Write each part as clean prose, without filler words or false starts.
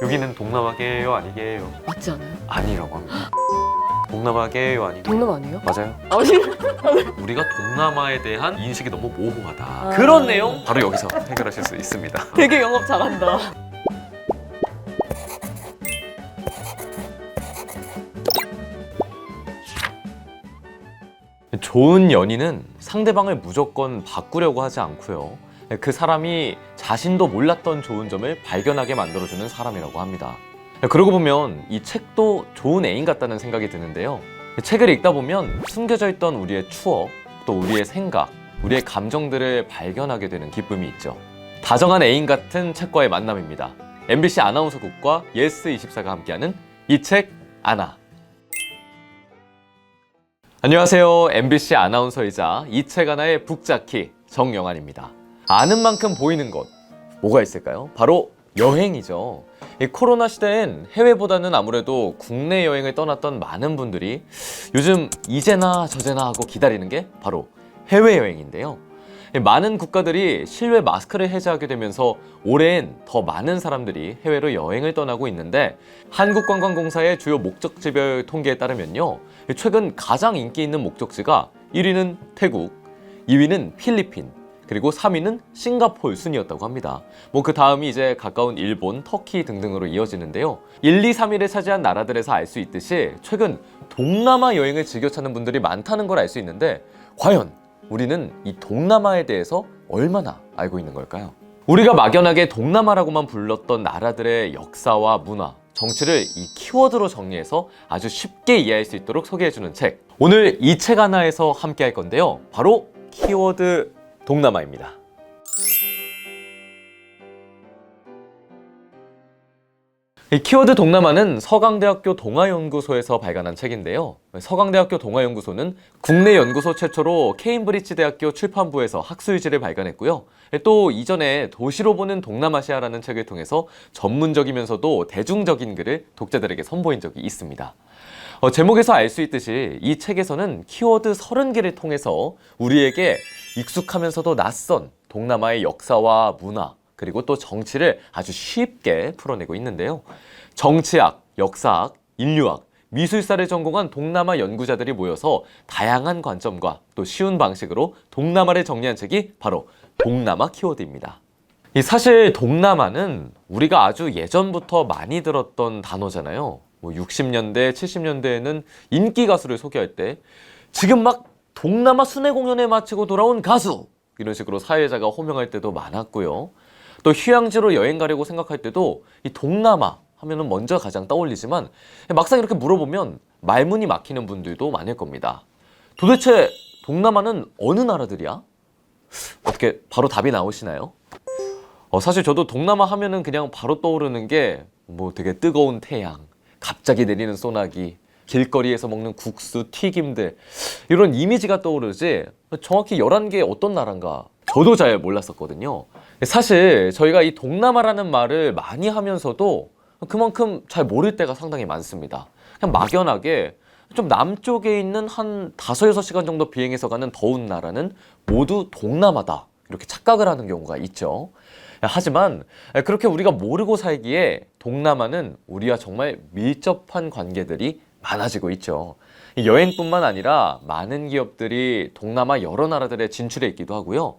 여기는 동남아계예요, 아니게요? 맞지 않아요? 아니라고 합니다. 동남아계예요, 아니게요? 동남아 아니에요? 맞아요. 아니 우리가 동남아에 대한 인식이 너무 모호하다. 아. 그런 내용 바로 여기서 해결하실 수 있습니다. 되게 영업 잘한다. 좋은 연인은 상대방을 무조건 바꾸려고 하지 않고요. 그 사람이 자신도 몰랐던 좋은 점을 발견하게 만들어주는 사람이라고 합니다. 그러고 보면 이 책도 좋은 애인 같다는 생각이 드는데요. 책을 읽다 보면 숨겨져 있던 우리의 추억, 또 우리의 생각, 우리의 감정들을 발견하게 되는 기쁨이 있죠. 다정한 애인 같은 책과의 만남입니다. MBC 아나운서국과 예스24가 함께하는 이 책 아나. 안녕하세요. MBC 아나운서이자 이 책 하나의 북자키 정영환입니다. 아는 만큼 보이는 것, 뭐가 있을까요? 바로 여행이죠. 이 코로나 시대엔 해외보다는 아무래도 국내 여행을 떠났던 많은 분들이 요즘 이제나 저제나 하고 기다리는 게 바로 해외여행인데요. 많은 국가들이 실외 마스크를 해제하게 되면서 올해엔 더 많은 사람들이 해외로 여행을 떠나고 있는데, 한국관광공사의 주요 목적지별 통계에 따르면요, 최근 가장 인기 있는 목적지가 1위는 태국, 2위는 필리핀, 그리고 3위는 싱가포르 순이었다고 합니다. 그 다음이 이제 가까운 일본, 터키 등등으로 이어지는데요. 1, 2, 3위를 차지한 나라들에서 알 수 있듯이 최근 동남아 여행을 즐겨 찾는 분들이 많다는 걸 알 수 있는데, 과연 우리는 이 동남아에 대해서 얼마나 알고 있는 걸까요? 우리가 막연하게 동남아라고만 불렀던 나라들의 역사와 문화, 정치를 이 키워드로 정리해서 아주 쉽게 이해할 수 있도록 소개해주는 책. 오늘 이 책 하나에서 함께 할 건데요. 바로 키워드 동남아입니다. 이 키워드 동남아는 서강대학교 동아연구소에서 발간한 책인데요. 서강대학교 동아연구소는 국내 연구소 최초로 케임브리지 대학교 출판부에서 학술지를 발간했고요. 또 이전에 도시로 보는 동남아시아라는 책을 통해서 전문적이면서도 대중적인 글을 독자들에게 선보인 적이 있습니다. 제목에서 알 수 있듯이 이 책에서는 키워드 30개를 통해서 우리에게 익숙하면서도 낯선 동남아의 역사와 문화, 그리고 또 정치를 아주 쉽게 풀어내고 있는데요. 정치학, 역사학, 인류학, 미술사를 전공한 동남아 연구자들이 모여서 다양한 관점과 또 쉬운 방식으로 동남아를 정리한 책이 바로 동남아 키워드입니다. 사실 동남아는 우리가 아주 예전부터 많이 들었던 단어잖아요. 60년대, 70년대에는 인기 가수를 소개할 때 지금 막 동남아 순회 공연에 마치고 돌아온 가수! 이런 식으로 사회자가 호명할 때도 많았고요. 또 휴양지로 여행 가려고 생각할 때도 이 동남아 하면은 먼저 가장 떠올리지만, 막상 이렇게 물어보면 말문이 막히는 분들도 많을 겁니다. 도대체 동남아는 어느 나라들이야? 어떻게 바로 답이 나오시나요? 사실 저도 동남아 하면은 그냥 바로 떠오르는 게 되게 뜨거운 태양, 갑자기 내리는 소나기, 길거리에서 먹는 국수, 튀김들, 이런 이미지가 떠오르지 정확히 11개 어떤 나라인가 저도 잘 몰랐었거든요. 사실 저희가 이 동남아라는 말을 많이 하면서도 그만큼 잘 모를 때가 상당히 많습니다. 그냥 막연하게 좀 남쪽에 있는 한 5, 6시간 정도 비행해서 가는 더운 나라는 모두 동남아다, 이렇게 착각을 하는 경우가 있죠. 하지만 그렇게 우리가 모르고 살기에 동남아는 우리와 정말 밀접한 관계들이 많아지고 있죠. 여행뿐만 아니라 많은 기업들이 동남아 여러 나라들에 진출해 있기도 하고요.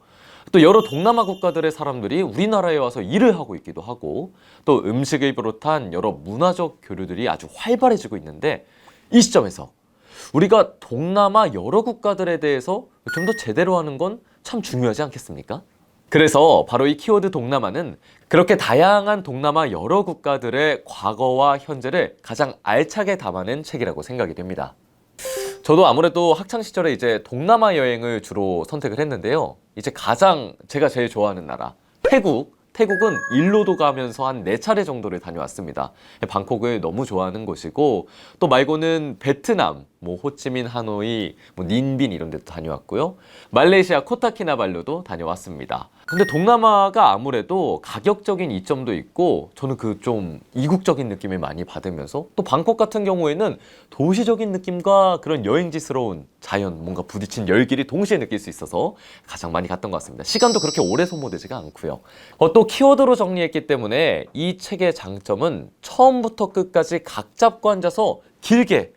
또 여러 동남아 국가들의 사람들이 우리나라에 와서 일을 하고 있기도 하고, 또 음식을 비롯한 여러 문화적 교류들이 아주 활발해지고 있는데, 이 시점에서 우리가 동남아 여러 국가들에 대해서 좀 더 제대로 하는 건 참 중요하지 않겠습니까? 그래서 바로 이 키워드 동남아는 그렇게 다양한 동남아 여러 국가들의 과거와 현재를 가장 알차게 담아낸 책이라고 생각이 됩니다. 저도 아무래도 학창시절에 이제 동남아 여행을 주로 선택을 했는데요. 이제 가장 제가 제일 좋아하는 나라, 태국은 일로도 가면서 한 4차례 정도를 다녀왔습니다. 방콕을 너무 좋아하는 곳이고, 또 말고는 베트남, 호치민, 하노이, 닌빈 이런 데도 다녀왔고요. 말레이시아 코타키나발루도 다녀왔습니다. 근데 동남아가 아무래도 가격적인 이점도 있고 저는 그 좀 이국적인 느낌을 많이 받으면서 또 방콕 같은 경우에는 도시적인 느낌과 그런 여행지스러운 자연 뭔가 부딪힌 열기를 동시에 느낄 수 있어서 가장 많이 갔던 것 같습니다. 시간도 그렇게 오래 소모되지가 않고요. 또 키워드로 정리했기 때문에 이 책의 장점은 처음부터 끝까지 각 잡고 앉아서 길게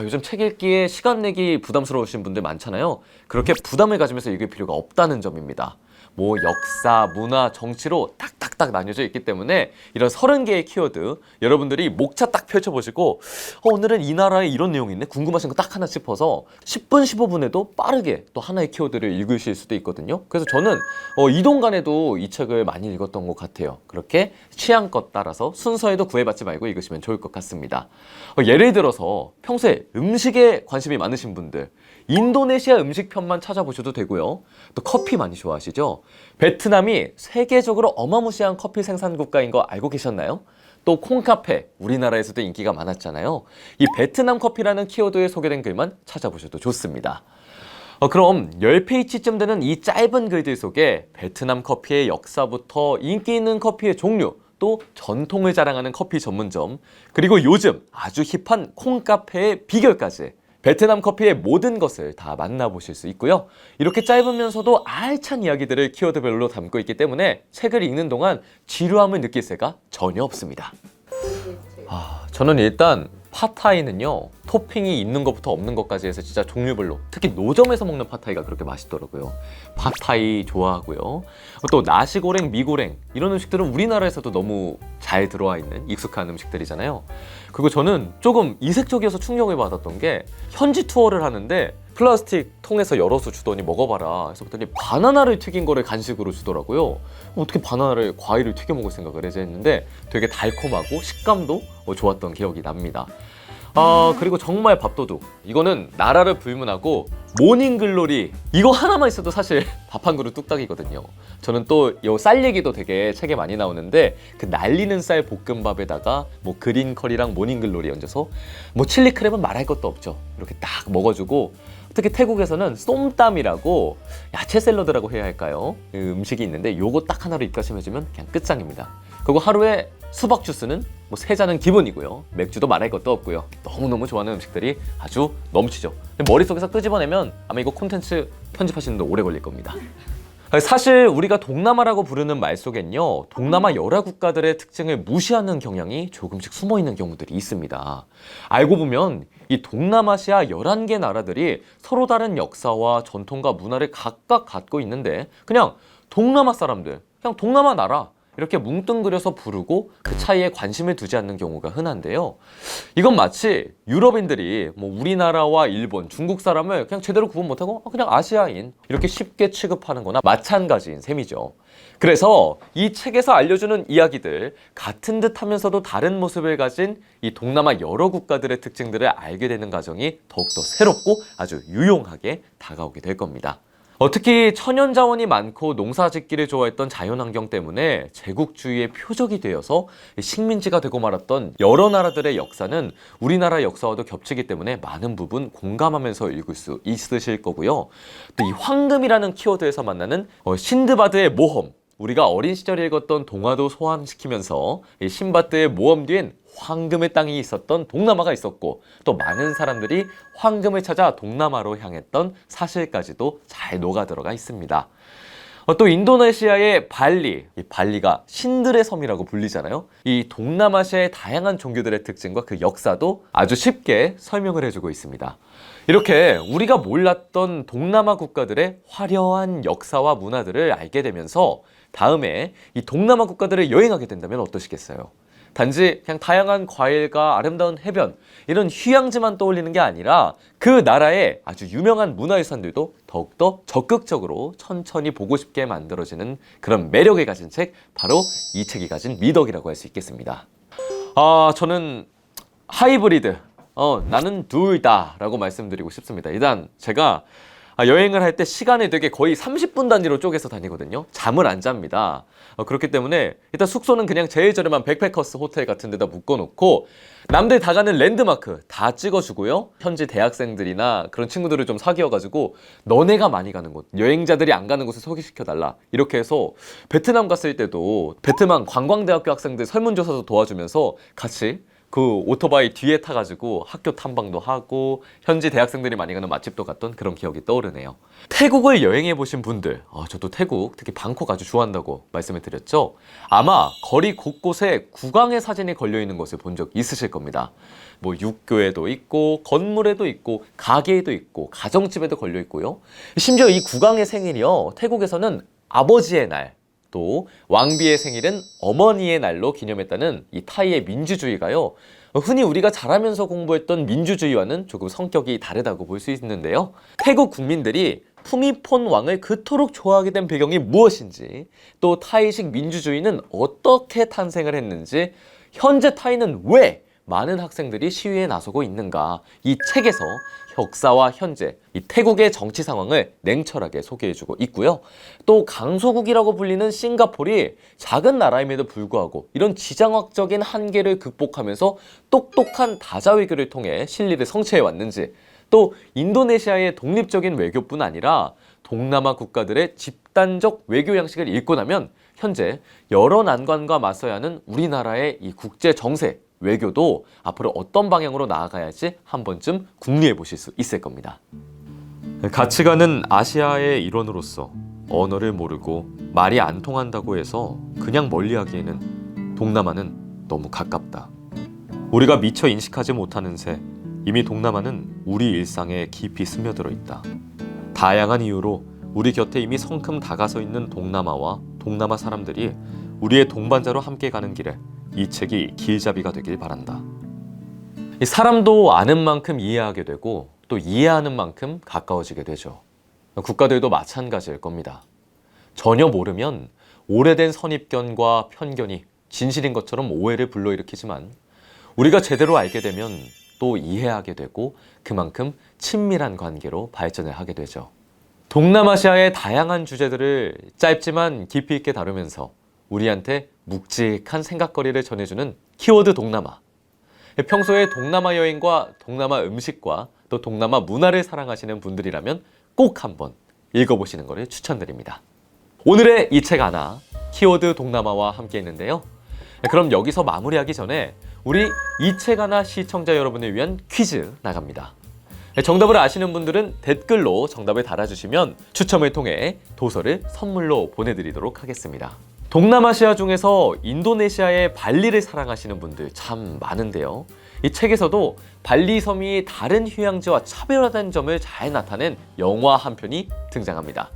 요즘 책 읽기에 시간 내기 부담스러우신 분들 많잖아요. 그렇게 부담을 가지면서 읽을 필요가 없다는 점입니다. 뭐 역사, 문화, 정치로 딱딱딱 나뉘어져 있기 때문에 이런 30개의 키워드 여러분들이 목차 딱 펼쳐보시고 오늘은 이 나라에 이런 내용이 있네? 궁금하신 거 딱 하나 짚어서 10분, 15분에도 빠르게 또 하나의 키워드를 읽으실 수도 있거든요. 그래서 저는 이동 간에도 이 책을 많이 읽었던 것 같아요. 그렇게 취향껏 따라서 순서에도 구애받지 말고 읽으시면 좋을 것 같습니다. 예를 들어서 평소에 음식에 관심이 많으신 분들 인도네시아 음식 편만 찾아보셔도 되고요. 또 커피 많이 좋아하시죠? 베트남이 세계적으로 어마무시한 커피 생산 국가인 거 알고 계셨나요? 또 콩카페, 우리나라에서도 인기가 많았잖아요. 이 베트남 커피라는 키워드에 소개된 글만 찾아보셔도 좋습니다. 그럼 10페이지쯤 되는 이 짧은 글들 속에 베트남 커피의 역사부터 인기 있는 커피의 종류, 또 전통을 자랑하는 커피 전문점, 그리고 요즘 아주 힙한 콩카페의 비결까지 베트남 커피의 모든 것을 다 만나보실 수 있고요. 이렇게 짧으면서도 알찬 이야기들을 키워드별로 담고 있기 때문에 책을 읽는 동안 지루함을 느낄 새가 전혀 없습니다. 저는 일단 팟타이는요, 토핑이 있는 것부터 없는 것까지 해서 진짜 종류별로, 특히 노점에서 먹는 팟타이가 그렇게 맛있더라고요. 팟타이 좋아하고요. 또 나시고랭, 미고랭 이런 음식들은 우리나라에서도 너무 잘 들어와 있는 익숙한 음식들이잖아요. 그리고 저는 조금 이색적이어서 충격을 받았던 게 현지 투어를 하는데 플라스틱 통에서 열어서 주더니 먹어봐라 해서 그랬더니 바나나를 튀긴 거를 간식으로 주더라고요. 어떻게 바나나를 과일을 튀겨 먹을 생각을 해서 했는데 되게 달콤하고 식감도 좋았던 기억이 납니다. 그리고 정말 밥도둑, 이거는 나라를 불문하고 모닝글로리, 이거 하나만 있어도 사실 밥 한 그릇 뚝딱이거든요. 저는 또 이 쌀 얘기도 되게 책에 많이 나오는데 그 날리는 쌀 볶음밥에다가 뭐 그린 커리랑 모닝글로리 얹어서 뭐 칠리 크랩은 말할 것도 없죠. 이렇게 딱 먹어주고, 특히 태국에서는 쏨땀이라고 야채 샐러드라고 해야 할까요? 그 음식이 있는데 요거 딱 하나로 입가심해주면 그냥 끝장입니다. 그리고 하루에 수박 주스는 뭐 3잔은 기본이고요. 맥주도 말할 것도 없고요. 너무너무 좋아하는 음식들이 아주 넘치죠. 머릿속에서 끄집어내면 아마 이거 콘텐츠 편집하시는데 오래 걸릴 겁니다. 사실 우리가 동남아라고 부르는 말 속엔요, 동남아 여러 국가들의 특징을 무시하는 경향이 조금씩 숨어있는 경우들이 있습니다. 알고 보면 이 동남아시아 11개 나라들이 서로 다른 역사와 전통과 문화를 각각 갖고 있는데 그냥 동남아 사람들, 그냥 동남아 나라 이렇게 뭉뚱그려서 부르고 그 차이에 관심을 두지 않는 경우가 흔한데요. 이건 마치 유럽인들이 뭐 우리나라와 일본, 중국 사람을 그냥 제대로 구분 못하고 그냥 아시아인 이렇게 쉽게 취급하는 거나 마찬가지인 셈이죠. 그래서 이 책에서 알려주는 이야기들, 같은 듯 하면서도 다른 모습을 가진 이 동남아 여러 국가들의 특징들을 알게 되는 과정이 더욱더 새롭고 아주 유용하게 다가오게 될 겁니다. 특히 천연 자원이 많고 농사 짓기를 좋아했던 자연환경 때문에 제국주의의 표적이 되어서 식민지가 되고 말았던 여러 나라들의 역사는 우리나라 역사와도 겹치기 때문에 많은 부분 공감하면서 읽을 수 있으실 거고요. 또 이 황금이라는 키워드에서 만나는 신드바드의 모험, 우리가 어린 시절에 읽었던 동화도 소환시키면서 이 신바드의 모험 뒤엔 황금의 땅이 있었던 동남아가 있었고, 또 많은 사람들이 황금을 찾아 동남아로 향했던 사실까지도 잘 녹아들어가 있습니다. 또 인도네시아의 발리, 이 발리가 신들의 섬이라고 불리잖아요. 이 동남아시아의 다양한 종교들의 특징과 그 역사도 아주 쉽게 설명을 해주고 있습니다. 이렇게 우리가 몰랐던 동남아 국가들의 화려한 역사와 문화들을 알게 되면서 다음에 이 동남아 국가들을 여행하게 된다면 어떠시겠어요? 단지 그냥 다양한 과일과 아름다운 해변 이런 휴양지만 떠올리는 게 아니라 그 나라의 아주 유명한 문화유산들도 더욱더 적극적으로 천천히 보고 싶게 만들어지는 그런 매력을 가진 책, 바로 이 책이 가진 미덕이라고 할 수 있겠습니다. 저는 하이브리드, 나는 둘 다 라고 말씀드리고 싶습니다. 일단 제가 여행을 할 때 시간을 되게 거의 30분 단위로 쪼개서 다니거든요. 잠을 안 잡니다. 그렇기 때문에 일단 숙소는 그냥 제일 저렴한 백패커스 호텔 같은 데다 묶어놓고 남들 다 가는 랜드마크 다 찍어주고요. 현지 대학생들이나 그런 친구들을 좀 사귀어가지고 너네가 많이 가는 곳, 여행자들이 안 가는 곳을 소개시켜달라. 이렇게 해서 베트남 갔을 때도 베트남 관광대학교 학생들 설문조사도 도와주면서 같이 그 오토바이 뒤에 타가지고 학교 탐방도 하고 현지 대학생들이 많이 가는 맛집도 갔던 그런 기억이 떠오르네요. 태국을 여행해 보신 분들, 저도 태국 특히 방콕 아주 좋아한다고 말씀을 드렸죠. 아마 거리 곳곳에 국왕의 사진이 걸려 있는 것을 본 적 있으실 겁니다. 뭐 육교에도 있고 건물에도 있고 가게에도 있고 가정집에도 걸려 있고요. 심지어 이 국왕의 생일이요, 태국에서는 아버지의 날, 또 왕비의 생일은 어머니의 날로 기념했다는 이 타이의 민주주의가요, 흔히 우리가 자라면서 공부했던 민주주의와는 조금 성격이 다르다고 볼 수 있는데요. 태국 국민들이 푸미폰 왕을 그토록 좋아하게 된 배경이 무엇인지, 또 타이식 민주주의는 어떻게 탄생을 했는지, 현재 타이는 왜 많은 학생들이 시위에 나서고 있는가, 이 책에서 역사와 현재, 이 태국의 정치 상황을 냉철하게 소개해주고 있고요. 또 강소국이라고 불리는 싱가포르이 작은 나라임에도 불구하고 이런 지정학적인 한계를 극복하면서 똑똑한 다자 외교를 통해 실리를 성취해왔는지, 또 인도네시아의 독립적인 외교뿐 아니라 동남아 국가들의 집단적 외교 양식을 읽고 나면 현재 여러 난관과 맞서야 하는 우리나라의 이 국제 정세, 외교도 앞으로 어떤 방향으로 나아가야 할지 한 번쯤 궁리해 보실 수 있을 겁니다. 가치관은 아시아의 일원으로서 언어를 모르고 말이 안 통한다고 해서 그냥 멀리하기에는 동남아는 너무 가깝다. 우리가 미처 인식하지 못하는 새, 이미 동남아는 우리 일상에 깊이 스며들어 있다. 다양한 이유로 우리 곁에 이미 성큼 다가서 있는 동남아와 동남아 사람들이 우리의 동반자로 함께 가는 길에 이 책이 길잡이가 되길 바란다. 사람도 아는 만큼 이해하게 되고 또 이해하는 만큼 가까워지게 되죠. 국가들도 마찬가지일 겁니다. 전혀 모르면 오래된 선입견과 편견이 진실인 것처럼 오해를 불러일으키지만, 우리가 제대로 알게 되면 또 이해하게 되고 그만큼 친밀한 관계로 발전을 하게 되죠. 동남아시아의 다양한 주제들을 짧지만 깊이 있게 다루면서 우리한테 묵직한 생각거리를 전해주는 키워드 동남아. 평소에 동남아 여행과 동남아 음식과 또 동남아 문화를 사랑하시는 분들이라면 꼭 한번 읽어보시는 것을 추천드립니다. 오늘의 이 책 하나, 키워드 동남아와 함께 했는데요. 그럼 여기서 마무리하기 전에 우리 이 책 하나 시청자 여러분을 위한 퀴즈 나갑니다. 정답을 아시는 분들은 댓글로 정답을 달아주시면 추첨을 통해 도서를 선물로 보내드리도록 하겠습니다. 동남아시아 중에서 인도네시아의 발리를 사랑하시는 분들 참 많은데요. 이 책에서도 발리 섬이 다른 휴양지와 차별화된 점을 잘 나타낸 영화 한 편이 등장합니다.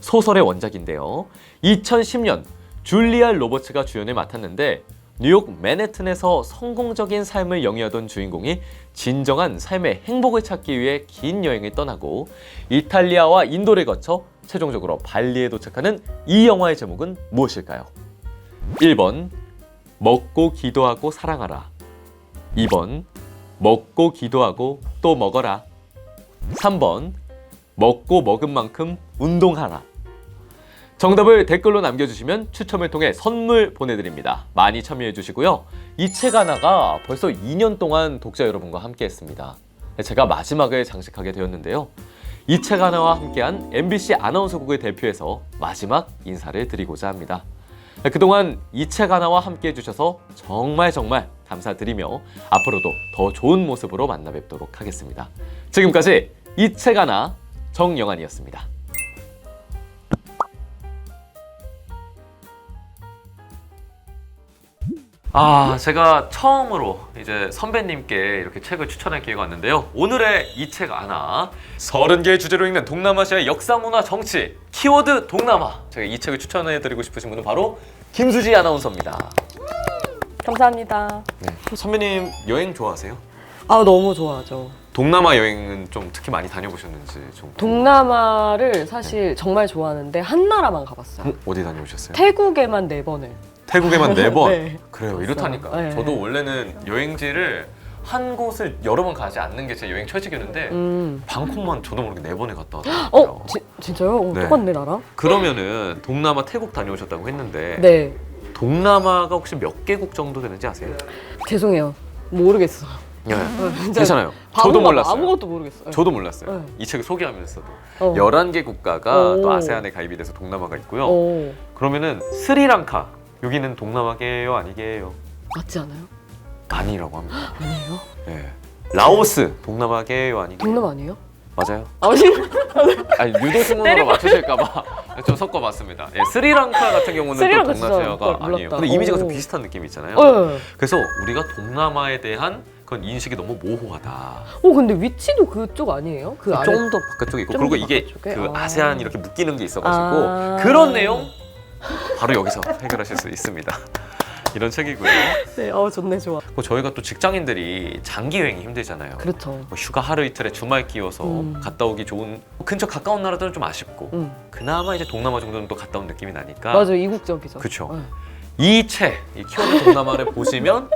소설의 원작인데요. 2010년 줄리아 로버츠가 주연을 맡았는데, 뉴욕 맨해튼에서 성공적인 삶을 영위하던 주인공이 진정한 삶의 행복을 찾기 위해 긴 여행을 떠나고 이탈리아와 인도를 거쳐 최종적으로 발리에 도착하는 이 영화의 제목은 무엇일까요? 1번 먹고 기도하고 사랑하라, 2번 먹고 기도하고 또 먹어라, 3번 먹고 먹은 만큼 운동하라. 정답을 댓글로 남겨주시면 추첨을 통해 선물 보내드립니다. 많이 참여해주시고요. 이 책 하나가 벌써 2년 동안 독자 여러분과 함께 했습니다. 제가 마지막을 장식하게 되었는데요. 이 책 하나와 함께한 MBC 아나운서국을 대표해서 마지막 인사를 드리고자 합니다. 그동안 이 책 하나와 함께 해주셔서 정말 감사드리며 앞으로도 더 좋은 모습으로 만나 뵙도록 하겠습니다. 지금까지 이 책 하나 정영환이었습니다. 제가 처음으로 이제 선배님께 이렇게 책을 추천할 기회가 왔는데요. 오늘의 이 책 하나, 30개의 주제로 읽는 동남아시아의 역사, 문화, 정치, 키워드 동남아. 제가 이 책을 추천해드리고 싶으신 분은 바로 김수지 아나운서입니다. 감사합니다. 네. 선배님 여행 좋아하세요? 너무 좋아하죠. 동남아 여행은 좀 특히 많이 다녀보셨는지 좀. 동남아를 사실 정말 좋아하는데 한 나라만 가봤어요. 어디 다녀오셨어요? 태국에만 4번을. 태국에만 4번? 네. 그래요, 이렇다니까. 네. 저도 원래는 여행지를 한 곳을 여러 번 가지 않는 게 제 여행 철칙이었는데 방콕만 저도 모르게 4번에 갔다 왔더라고요. 진짜요? 네. 똑같네 나랑. 그러면은 동남아 태국 다녀오셨다고 했는데 네. 동남아가 혹시 몇 개국 정도 되는지 아세요? 죄송해요. 모르겠어요. 네. 진짜 괜찮아요. 바보가 저도 몰랐어요. 아무것도 모르겠어요. 저도 몰랐어요. 네. 이 책을 소개하면서도 11개 11개 국가가 오. 또 아세안에 가입이 돼서 동남아가 있고요. 오. 그러면은 스리랑카 여기는 동남아계예요, 아니게요? 맞지 않아요? 아니라고 합니다. 아니에요? 네. 라오스 동남아계예요, 아니게요? 동남 아니에요? 맞아요. 아니. 아니 유도 신문으로 맞추실까봐 좀 섞어봤습니다. 예, 스리랑카 같은 경우는 스리랑카 또 진짜 동남아시아가 몰랐다. 아니에요. 근데 이미지가 좀 오. 비슷한 느낌이 있잖아요. 네. 그래서 우리가 동남아에 대한 그런 인식이 너무 모호하다. 근데 위치도 그쪽 아니에요? 그 안에. 좀 더 바깥쪽에 있고 좀 그리고 더 이게 바깥쪽에? 그 아. 아세안 이렇게 묶이는 게 있어가지고 아. 그런 내용 바로 여기서 해결하실 수 있습니다. 이런 책이고요. 네, 좋네, 좋아. 그리고 저희가 또 직장인들이 장기 여행이 힘들잖아요. 그렇죠. 뭐 휴가 하루 이틀에 주말 끼워서 갔다 오기 좋은 근처 가까운 나라들은 좀 아쉽고 그나마 이제 동남아 정도는 또 갔다 온 느낌이 나니까 맞아요, 이국적이죠. 그쵸. 네. 이 책, 이 키워드 동남아를 보시면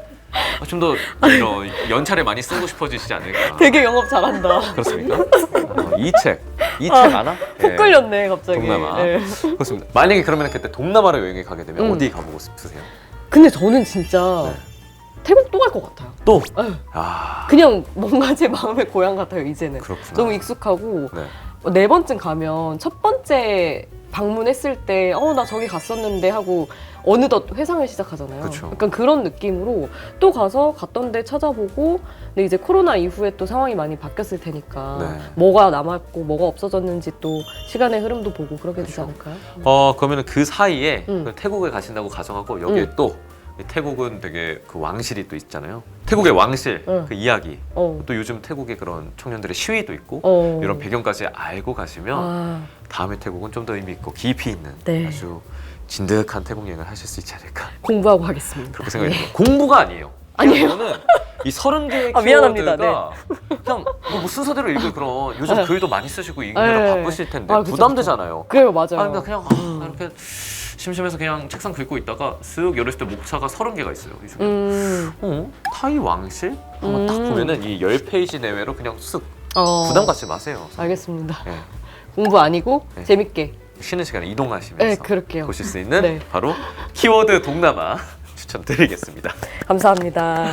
좀 더 이런 연차를 많이 쓰고 싶어지시지 않을까. 되게 영업 잘한다. 그렇습니까? 이 책 아나? 훅 끌렸네, 갑자기. 동남아. 네. 그렇습니다. 만약에 그러면 그때 동남아를 여행에 가게 되면 음. 어디 가보고 싶으세요? 근데 저는 진짜 네. 태국 또 갈 것 같아요. 또? 네. 아, 그냥 뭔가 제 마음의 고향 같아요, 이제는. 그렇구나. 너무 익숙하고 네. 4번쯤 가면 첫 번째 방문했을 때 나 저기 갔었는데 하고 어느덧 회상을 시작하잖아요. 그쵸. 약간 그런 느낌으로 또 가서 갔던 데 찾아보고 근데 이제 코로나 이후에 또 상황이 많이 바뀌었을 테니까 네. 뭐가 남았고 뭐가 없어졌는지 또 시간의 흐름도 보고 그러게 되지 그쵸. 않을까요? 그러면 그 사이에 음. 그 태국에 가신다고 가정하고 여기에 또 태국은 되게 그 왕실이 또 있잖아요. 태국의 왕실 그 이야기 어. 또 요즘 태국의 그런 청년들의 시위도 있고 어. 이런 배경까지 알고 가시면 아, 다음에 태국은 좀 더 의미 있고 깊이 있는 네. 아주 진득한 태국 여행을 하실 수 있지 않을까 공부하고 하겠습니다. 그렇게 생각이 듭니다. 공부가 아니에요. 아니에요? 저는 이 30개의 아, 미안합니다. 키워드가 그냥 뭐 순서대로 읽을 그런 요즘 네. 글도 많이 쓰시고 네. 읽느라 바쁘실 텐데 아, 그쵸, 부담되잖아요. 그래요, 맞아요. 그러니까 그냥 이렇게 심심해서 그냥 책상 긁고 있다가 쓱 열었을 때 목차가 30개가 있어요. 이 중에 타이 왕실? 한번 딱 보면은 이 10페이지 내외로 그냥 쓱 부담 갖지 마세요. 알겠습니다. 네. 공부 아니고 네. 재밌게. 쉬는 시간에 이동하시면서 네, 그럴게요. 보실 수 있는 네. 바로 키워드 동남아 추천드리겠습니다. 감사합니다.